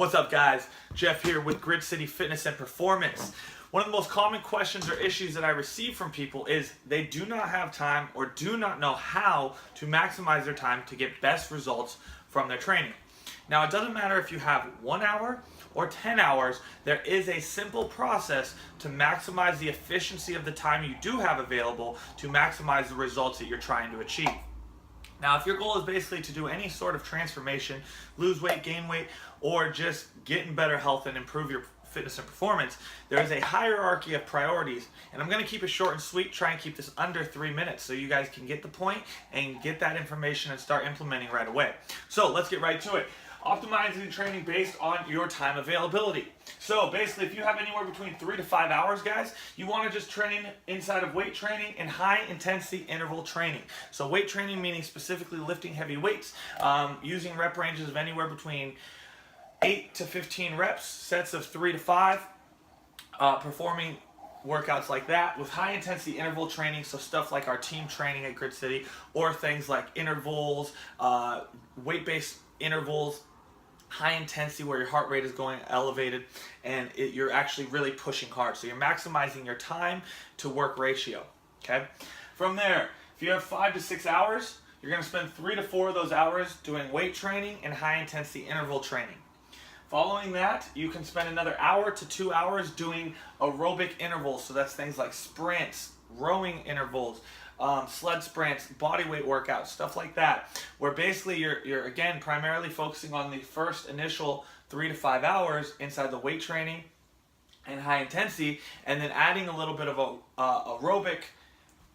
What's up, guys? Jeff here with Grid City Fitness and Performance. One of the most common questions or issues that I receive from people is they do not have time or do not know how to maximize their time to get best results from their training. Now, it doesn't matter if you have 1 hour or 10 hours, there is a simple process to maximize the efficiency of the time you do have available to maximize the results that you're trying to achieve. Now, if your goal is basically to do any sort of transformation, lose weight, gain weight, or just get in better health and improve your fitness and performance, there is a hierarchy of priorities. And I'm going to keep it short and sweet, try and keep this under 3 minutes so you guys can get the point and get that information and start implementing right away. So let's get right to it. Optimizing training based on your time availability. So basically, if you have anywhere between 3 to 5 hours, guys, you want to just train inside of weight training and high intensity interval training. So weight training meaning specifically lifting heavy weights, using rep ranges of anywhere between 8 to 15 reps, sets of 3 to 5, performing workouts like that with high intensity interval training, so stuff like our team training at Grid City, or things like intervals, weight-based intervals, high intensity where your heart rate is going elevated and you're actually really pushing hard. So you're maximizing your time to work ratio, okay? From there, if you have 5 to 6 hours, you're gonna spend 3 to 4 of those hours doing weight training and high intensity interval training. Following that, you can spend another hour to 2 hours doing aerobic intervals. So that's things like sprints, rowing intervals, sled sprints, body weight workouts, stuff like that, where basically you're again primarily focusing on the first initial 3 to 5 hours inside the weight training and high intensity, and then adding a little bit of aerobic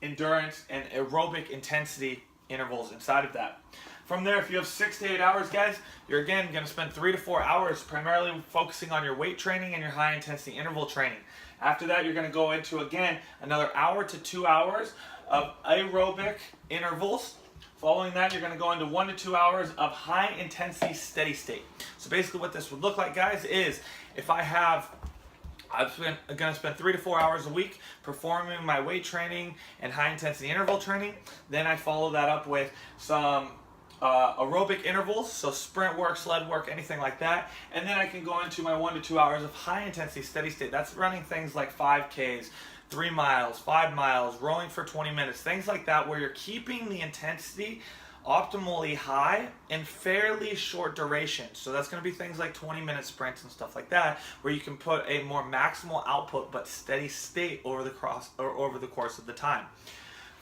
endurance and aerobic intensity intervals inside of that. From there, if you have 6 to 8 hours, guys, you're again going to spend 3 to 4 hours primarily focusing on your weight training and your high intensity interval training. After that, you're going to go into, again, another hour to 2 hours of aerobic intervals. Following that, you're going to go into 1 to 2 hours of high intensity steady state. So basically what this would look like, guys, is if I'm going to spend 3 to 4 hours a week performing my weight training and high intensity interval training. Then I follow that up with some aerobic intervals, so sprint work, sled work, anything like that. And then I can go into my 1 to 2 hours of high intensity steady state. That's running things like 5Ks, 3 miles, 5 miles, rowing for 20 minutes, things like that, where you're keeping the intensity optimally high in fairly short duration. So that's going to be things like 20-minute sprints and stuff like that, where you can put a more maximal output but steady state over the course of the time.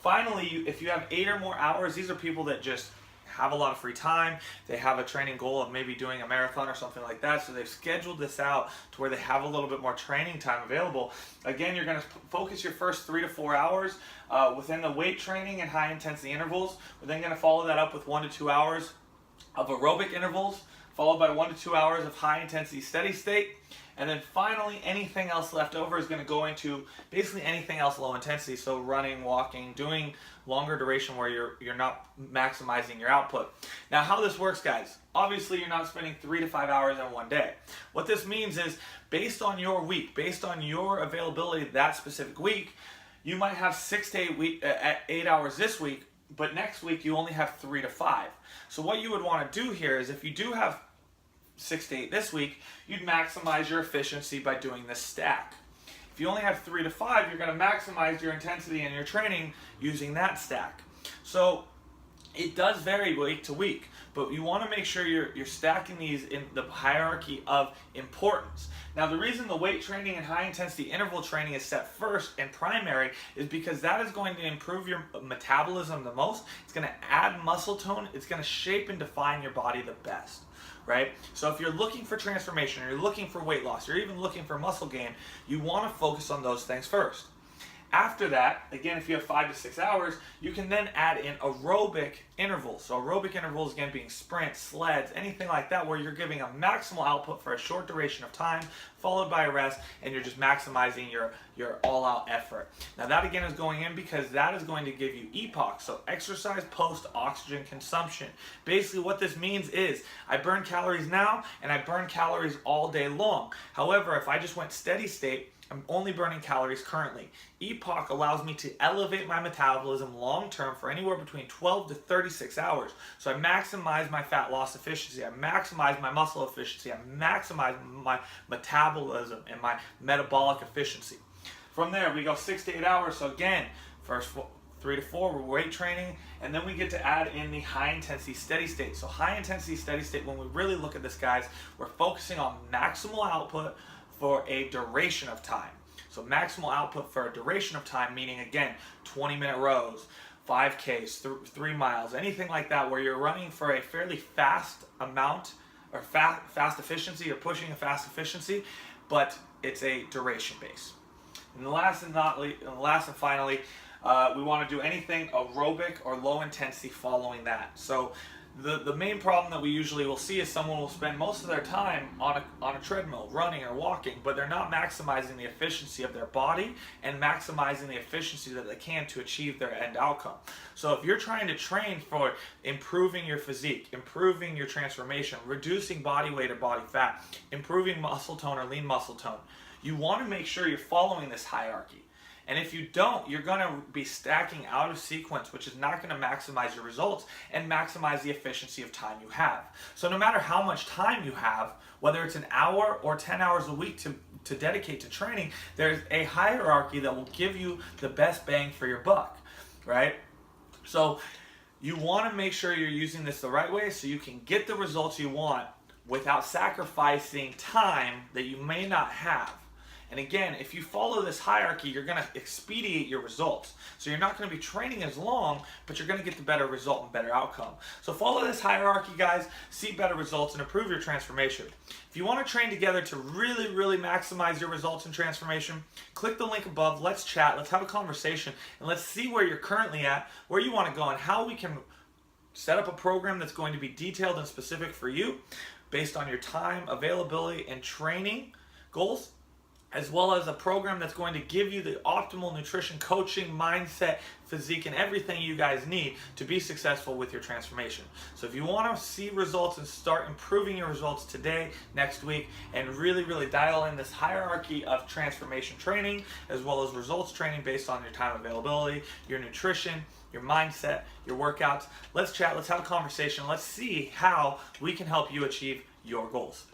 Finally, if you have 8 or more hours, these are people that just have a lot of free time. They have a training goal of maybe doing a marathon or something like that, so they've scheduled this out to where they have a little bit more training time available. Again, you're going to focus your first 3 to 4 hours within the weight training and high intensity intervals. We're then going to follow that up with 1 to 2 hours of aerobic intervals, followed by 1 to 2 hours of high intensity steady state. And then finally, anything else left over is going to go into basically anything else low intensity. So running, walking, doing longer duration where you're not maximizing your output. Now, how this works, guys, obviously you're not spending 3 to 5 hours in one day. What this means is based on your week, based on your availability that specific week, you might have 6 to 8 hours this week, but next week you only have 3 to 5. So what you would want to do here is if you do have 6 to 8 this week, you'd maximize your efficiency by doing this stack. If you only have 3 to 5, you're going to maximize your intensity and your training using that stack. So it does vary week to week, but you want to make sure you're stacking these in the hierarchy of importance. Now, the reason the weight training and high intensity interval training is set first and primary is because that is going to improve your metabolism the most. It's going to add muscle tone. It's going to shape and define your body the best. Right? So if you're looking for transformation, or you're looking for weight loss, or you're even looking for muscle gain, you want to focus on those things first. After that, again, if you have 5 to 6 hours, you can then add in aerobic intervals. So aerobic intervals, again, being sprints, sleds, anything like that, where you're giving a maximal output for a short duration of time, followed by a rest, and you're just maximizing your all-out effort. Now that, again, is going in because that is going to give you EPOC, so exercise post-oxygen consumption. Basically, what this means is I burn calories now, and I burn calories all day long. However, if I just went steady state, I'm only burning calories currently. EPOC allows me to elevate my metabolism long term for anywhere between 12 to 36 hours. So I maximize my fat loss efficiency, I maximize my muscle efficiency, I maximize my metabolism and my metabolic efficiency. From there, we go 6 to 8 hours. So again, first 3 to 4, we're weight training, and then we get to add in the high intensity steady state. So high intensity steady state, when we really look at this, guys, we're focusing on maximal output for a duration of time. So maximal output for a duration of time, meaning again, 20-minute rows, 5Ks, 3 miles, anything like that, where you're running for a fairly fast amount or fast efficiency, or pushing a fast efficiency, but it's a duration base. And last and finally, we want to do anything aerobic or low intensity following that. So the main problem that we usually will see is someone will spend most of their time on a treadmill, running or walking, but they're not maximizing the efficiency of their body and maximizing the efficiency that they can to achieve their end outcome. So if you're trying to train for improving your physique, improving your transformation, reducing body weight or body fat, improving muscle tone or lean muscle tone, you want to make sure you're following this hierarchy. And if you don't, you're going to be stacking out of sequence, which is not going to maximize your results and maximize the efficiency of time you have. So no matter how much time you have, whether it's an hour or 10 hours a week to dedicate to training, there's a hierarchy that will give you the best bang for your buck, right? So you want to make sure you're using this the right way so you can get the results you want without sacrificing time that you may not have. And again, if you follow this hierarchy, you're going to expedite your results. So you're not going to be training as long, but you're going to get the better result and better outcome. So follow this hierarchy, guys, see better results, and improve your transformation. If you want to train together to really, really maximize your results and transformation, click the link above. Let's chat. Let's have a conversation. And let's see where you're currently at, where you want to go, and how we can set up a program that's going to be detailed and specific for you based on your time, availability, and training goals, as well as a program that's going to give you the optimal nutrition, coaching, mindset, physique, and everything you guys need to be successful with your transformation. So if you want to see results and start improving your results today, next week, and really, really dial in this hierarchy of transformation training, as well as results training based on your time availability, your nutrition, your mindset, your workouts, let's chat, let's have a conversation, let's see how we can help you achieve your goals.